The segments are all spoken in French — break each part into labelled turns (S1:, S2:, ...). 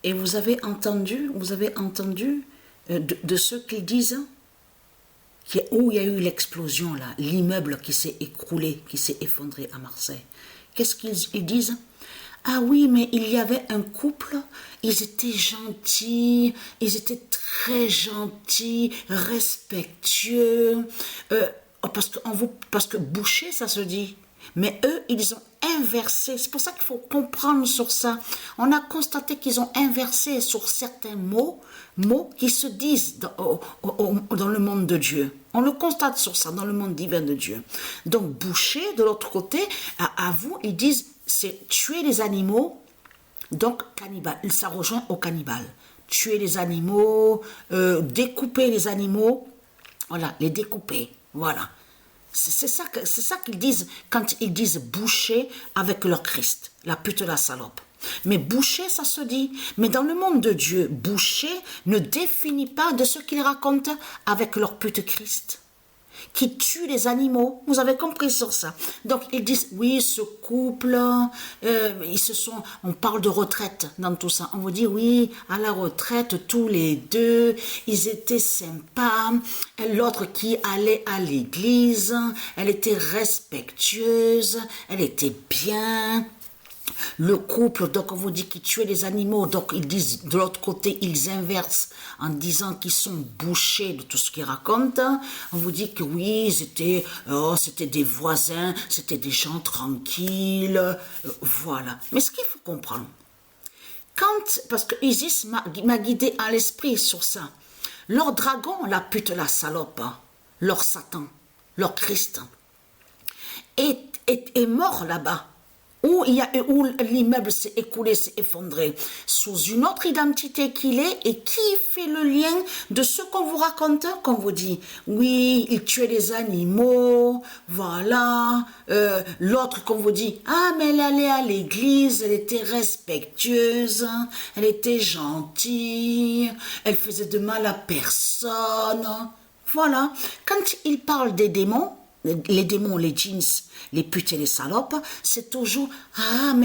S1: Et vous avez entendu de ceux qui disent où il y a eu l'explosion là, l'immeuble qui s'est écroulé, qui s'est effondré à Marseille. Qu'est-ce qu'ils disent? Ah oui, mais il y avait un couple, ils étaient gentils, ils étaient très gentils, respectueux, parce que boucher, ça se dit. Mais eux, ils ont inversé. C'est pour ça qu'il faut comprendre sur ça. On a constaté qu'ils ont inversé sur certains mots qui se disent dans le monde de Dieu. On le constate sur ça, dans le monde divin de Dieu. Donc, boucher, de l'autre côté, à vous, ils disent, c'est tuer les animaux, donc cannibale. Ça rejoint au cannibale. Tuer les animaux, découper les animaux, voilà, les découper, voilà. C'est ça qu'ils disent quand ils disent boucher avec leur Christ, la pute la salope. Mais boucher, ça se dit. Mais dans le monde de Dieu, boucher ne définit pas de ce qu'ils racontent avec leur pute Christ, qui tue les animaux. Vous avez compris sur ça. Donc ils disent, oui, ce couple, on parle de retraite dans tout ça. On vous dit, oui, à la retraite, tous les deux, ils étaient sympas. L'autre qui allait à l'église, elle était respectueuse, elle était bien. Le couple, donc on vous dit qu'ils tuaient les animaux, donc ils disent, de l'autre côté, ils inversent en disant qu'ils sont bouchés de tout ce qu'ils racontent. On vous dit que oui, c'était des voisins, c'était des gens tranquilles, voilà. Mais ce qu'il faut comprendre, parce que Isis m'a guidé à l'esprit sur ça, leur dragon, la pute, la salope, leur Satan, leur Christ, est mort là-bas. Où l'immeuble s'est écoulé, s'est effondré, sous une autre identité qu'il est, et qui fait le lien de ce qu'on vous raconte, qu'on vous dit, oui, il tuait les animaux, voilà, l'autre qu'on vous dit, ah, mais elle allait à l'église, elle était respectueuse, elle était gentille, elle faisait de mal à personne, voilà. Quand il parle des démons, les djinns, les putes et les salopes, c'est toujours ah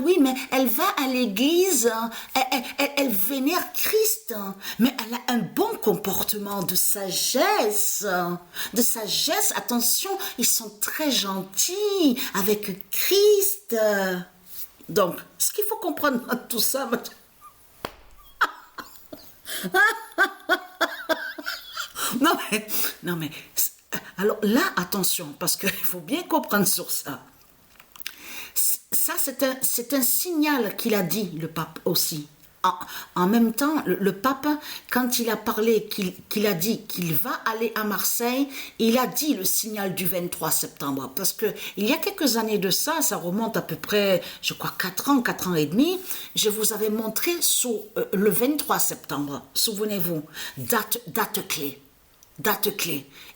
S1: oui, mais elle va à l'église, elle vénère Christ, mais elle a un bon comportement de sagesse, attention, ils sont très gentils avec Christ. Donc, ce qu'il faut comprendre dans tout ça, non mais alors là, attention, parce qu'il faut bien comprendre sur ça. Ça, c'est un signal qu'il a dit, le pape aussi. En même temps, le pape, quand il a parlé, qu'il a dit qu'il va aller à Marseille, il a dit le signal du 23 septembre. Parce que il y a quelques années de ça, ça remonte à peu près, je crois, 4 ans et demi, je vous avais montré le 23 septembre, souvenez-vous, date clé.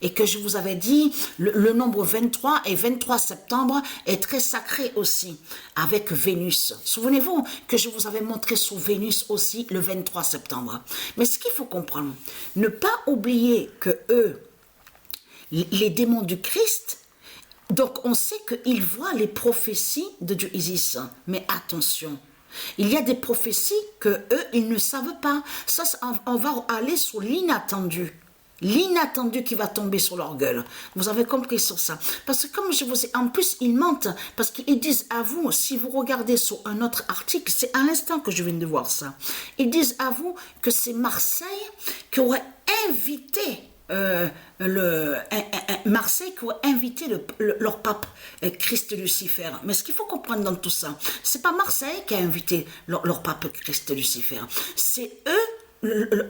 S1: Et que je vous avais dit, le nombre 23 et 23 septembre est très sacré aussi, avec Vénus. Souvenez-vous que je vous avais montré sur Vénus aussi le 23 septembre. Mais ce qu'il faut comprendre, ne pas oublier que eux, les démons du Christ, donc on sait qu'ils voient les prophéties de Dieu Isis. Mais attention, il y a des prophéties que eux, ils ne savent pas. Ça, on va aller sur l'inattendu. L'inattendu qui va tomber sur leur gueule. Vous avez compris sur ça. Parce que comme je vous ai... En plus, ils mentent. Parce qu'ils disent à vous, si vous regardez sur un autre article, c'est à l'instant que je viens de voir ça. Ils disent à vous que c'est Marseille qui aurait invité... Marseille qui aurait invité leur pape Christ Lucifer. Mais ce qu'il faut comprendre dans tout ça, c'est pas Marseille qui a invité leur pape Christ Lucifer. C'est eux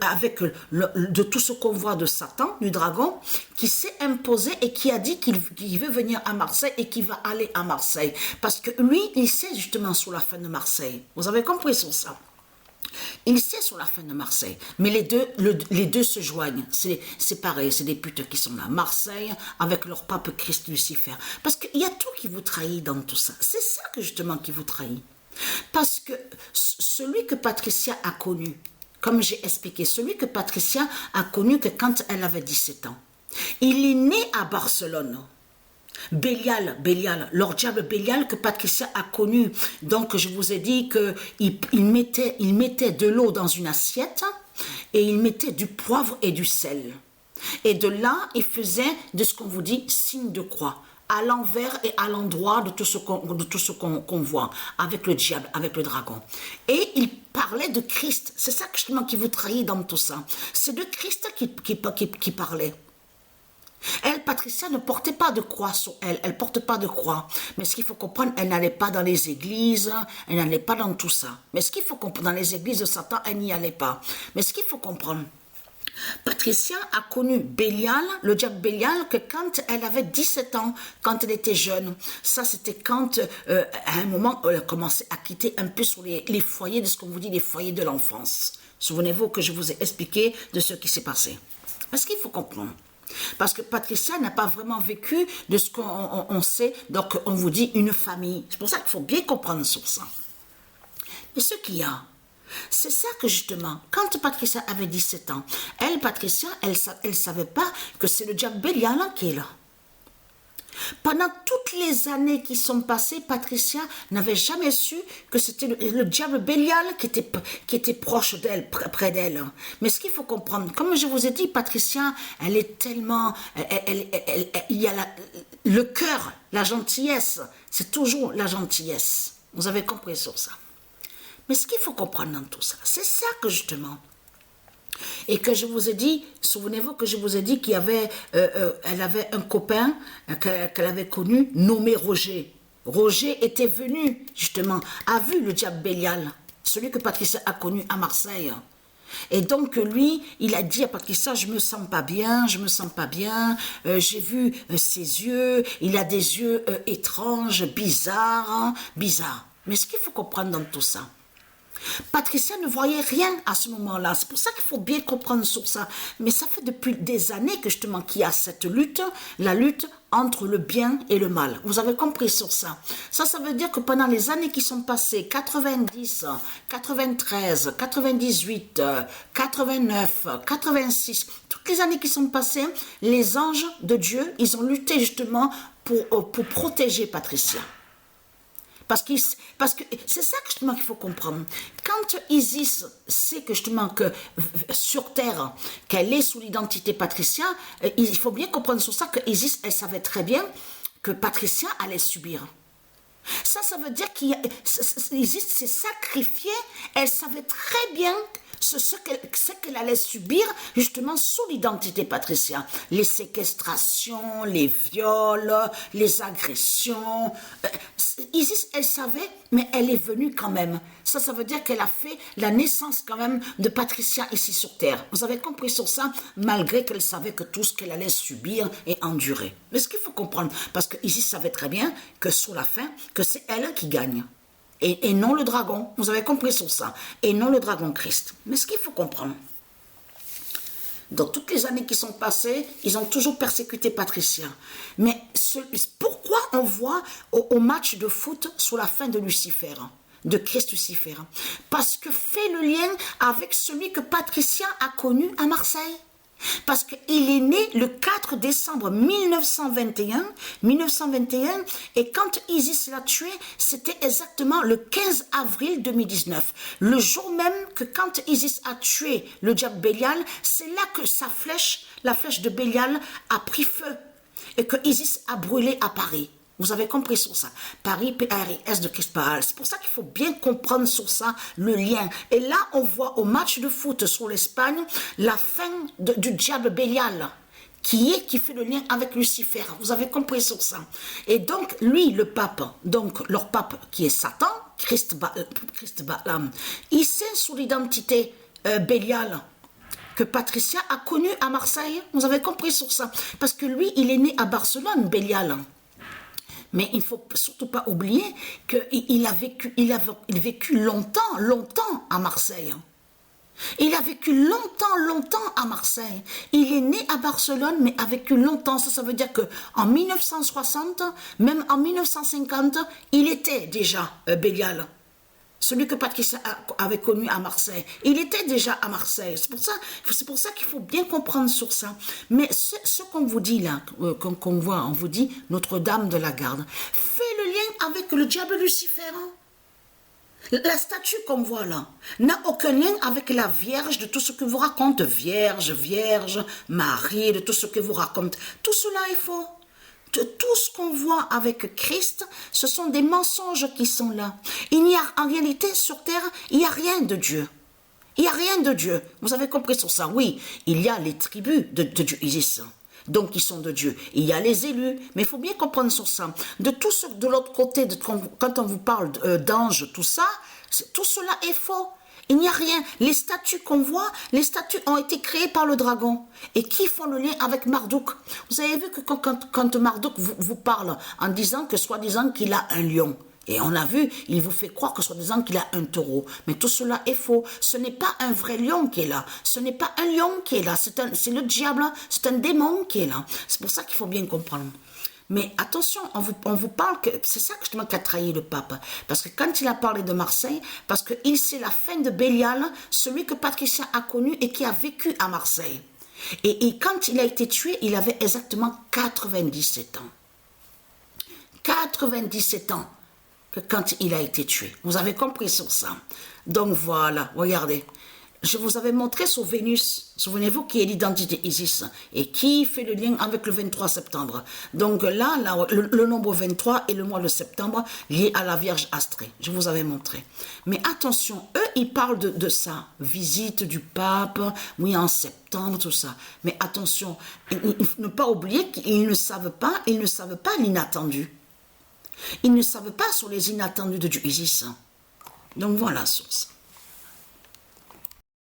S1: avec de tout ce qu'on voit de Satan, du dragon, qui s'est imposé et qui a dit qu'il veut venir à Marseille et qu'il va aller à Marseille. Parce que lui, il sait justement sur la fin de Marseille. Vous avez compris sur ça? Il sait sur la fin de Marseille. Mais les deux se joignent. C'est pareil, c'est des putes qui sont là. Marseille avec leur pape Christ Lucifer. Parce qu'il y a tout qui vous trahit dans tout ça. C'est ça que justement qui vous trahit. Parce que celui que Patricia a connu, comme j'ai expliqué, celui que Patricia a connu que quand elle avait 17 ans. Il est né à Barcelone. Bélial, leur diable Bélial que Patricia a connu. Donc je vous ai dit qu'il mettait de l'eau dans une assiette et il mettait du poivre et du sel. Et de là, il faisait de ce qu'on vous dit signe de croix, à l'envers et à l'endroit de tout ce qu'on voit, avec le diable, avec le dragon. Et il parlait de Christ. C'est ça justement qui vous trahit dans tout ça. C'est de Christ qui parlait. Elle, Patricia, ne portait pas de croix sur elle. Elle ne porte pas de croix. Mais ce qu'il faut comprendre, elle n'allait pas dans les églises. Elle n'allait pas dans tout ça. Mais ce qu'il faut comprendre, dans les églises de Satan, elle n'y allait pas. Mais ce qu'il faut comprendre, Patricia a connu Bélial, le diable Bélial, que quand elle avait 17 ans, quand elle était jeune. Ça, c'était quand, à un moment, elle commençait à quitter un peu sur les foyers, de ce qu'on vous dit, les foyers de l'enfance. Souvenez-vous que je vous ai expliqué de ce qui s'est passé. Est-ce qu'il faut comprendre? Parce que Patricia n'a pas vraiment vécu de ce qu'on sait, donc on vous dit une famille. C'est pour ça qu'il faut bien comprendre sur ça. Mais ce qu'il y a, c'est ça que justement, quand Patricia avait 17 ans, elle, Patricia, elle savait pas que c'est le diable Bélial qui est là. Pendant toutes les années qui sont passées, Patricia n'avait jamais su que c'était le diable Bélial qui était proche d'elle, près d'elle. Mais ce qu'il faut comprendre, comme je vous ai dit, Patricia, elle est tellement... il y a le cœur, la gentillesse, c'est toujours la gentillesse. Vous avez compris sur ça. Mais ce qu'il faut comprendre dans tout ça, c'est ça que justement, et que je vous ai dit, souvenez-vous que je vous ai dit qu'elle avait un copain qu'elle avait connu, nommé Roger. Roger était venu, justement, a vu le diable Bélial, celui que Patricia a connu à Marseille. Et donc lui, il a dit à Patricia, je me sens pas bien, j'ai vu ses yeux, il a des yeux étranges, bizarres. Mais ce qu'il faut comprendre dans tout ça, Patricia ne voyait rien à ce moment-là. C'est pour ça qu'il faut bien comprendre sur ça. Mais ça fait depuis des années que justement qu'il y a cette lutte, la lutte entre le bien et le mal. Vous avez compris sur ça. Ça veut dire que pendant les années qui sont passées, 90, 93, 98, 89, 86, toutes les années qui sont passées, les anges de Dieu, ils ont lutté justement pour protéger Patricia. Parce que c'est ça que justement qu'il faut comprendre. Quand Isis sait que justement que sur terre, qu'elle est sous l'identité Patricia, il faut bien comprendre sur ça que Isis, elle savait très bien que Patricia allait subir. Ça veut dire qu'Isis s'est sacrifiée, elle savait très bien ce qu'elle allait subir justement sous l'identité Patricia. Les séquestrations, les viols, les agressions. Isis, elle savait, mais elle est venue quand même. Ça veut dire qu'elle a fait la naissance quand même de Patricia ici sur terre. Vous avez compris sur ça, malgré qu'elle savait que tout ce qu'elle allait subir et endurer. Mais ce qu'il faut comprendre, parce que Isis savait très bien que sur la fin, que c'est elle qui gagne. Et non le dragon. Vous avez compris sur ça. Et non le dragon Christ. Mais ce qu'il faut comprendre, dans toutes les années qui sont passées, ils ont toujours persécuté Patricia. Mais pourquoi on voit au match de foot sous la fin de Lucifer, de Christ Lucifer? Parce que fait le lien avec celui que Patricia a connu à Marseille. Parce qu'il est né le 4 décembre 1921, et quand Isis l'a tué, c'était exactement le 15 avril 2019. Le jour même que quand Isis a tué le diable Bélial, c'est là que la flèche de Bélial a pris feu et que Isis a brûlé à Paris. Vous avez compris sur ça. Paris, P-A-R-I-S de Christ Paral. C'est pour ça qu'il faut bien comprendre sur ça le lien. Et là, on voit au match de foot sur l'Espagne la fin du diable Bélial qui fait le lien avec Lucifer. Vous avez compris sur ça. Et donc, lui, le pape, donc leur pape qui est Satan, Christ Balaam, il sait sous l'identité Bélial que Patricia a connu à Marseille. Vous avez compris sur ça. Parce que lui, il est né à Barcelone, Bélial. Mais il ne faut surtout pas oublier qu'il a vécu longtemps à Marseille. Il a vécu longtemps à Marseille. Il est né à Barcelone, mais a vécu longtemps. Ça veut dire qu'en 1960, même en 1950, il était déjà Bélial. Celui que Patricia avait connu à Marseille. Il était déjà à Marseille. C'est pour ça qu'il faut bien comprendre sur ça. Mais ce qu'on vous dit là, qu'on voit, on vous dit Notre-Dame de la Garde, fait le lien avec le diable Lucifer. La statue qu'on voit là n'a aucun lien avec la Vierge de tout ce que vous raconte. Vierge, Marie, de tout ce que vous raconte. Tout cela est faux. Tout ce qu'on voit avec Christ, ce sont des mensonges qui sont là. Il n'y a, en réalité, sur terre, il n'y a rien de Dieu. Il n'y a rien de Dieu. Vous avez compris sur ça? Oui, il y a les tribus de Dieu Isis, donc qui sont de Dieu. Il y a les élus, mais il faut bien comprendre sur ça. De l'autre côté, quand on vous parle d'anges, tout ça, tout cela est faux. Il n'y a rien. Les statues qu'on voit, les statues ont été créées par le dragon. Et qui font le lien avec Marduk? Vous avez vu que quand Marduk vous parle en disant que soi-disant qu'il a un lion, et on a vu, il vous fait croire que soi-disant qu'il a un taureau. Mais tout cela est faux. Ce n'est pas un vrai lion qui est là. Ce n'est pas un lion qui est là. C'est le diable. C'est un démon qui est là. C'est pour ça qu'il faut bien comprendre. Mais attention, on vous parle que c'est ça justement qu'a trahi le pape. Parce que quand il a parlé de Marseille, parce qu'il sait la fin de Bélial, celui que Patricia a connu et qui a vécu à Marseille. Et quand il a été tué, il avait exactement 97 ans. 97 ans que quand il a été tué. Vous avez compris sur ça. Donc voilà, regardez. Je vous avais montré sur Vénus, souvenez-vous, qui est l'identité Isis et qui fait le lien avec le 23 septembre. Donc là le nombre 23 et le mois de septembre lié à la Vierge Astrée. Je vous avais montré. Mais attention, eux, ils parlent de ça. Visite du pape, oui, en septembre, tout ça. Mais attention, ne pas oublier qu'ils ne savent pas l'inattendu. Ils ne savent pas sur les inattendus de Dieu Isis. Donc voilà, source.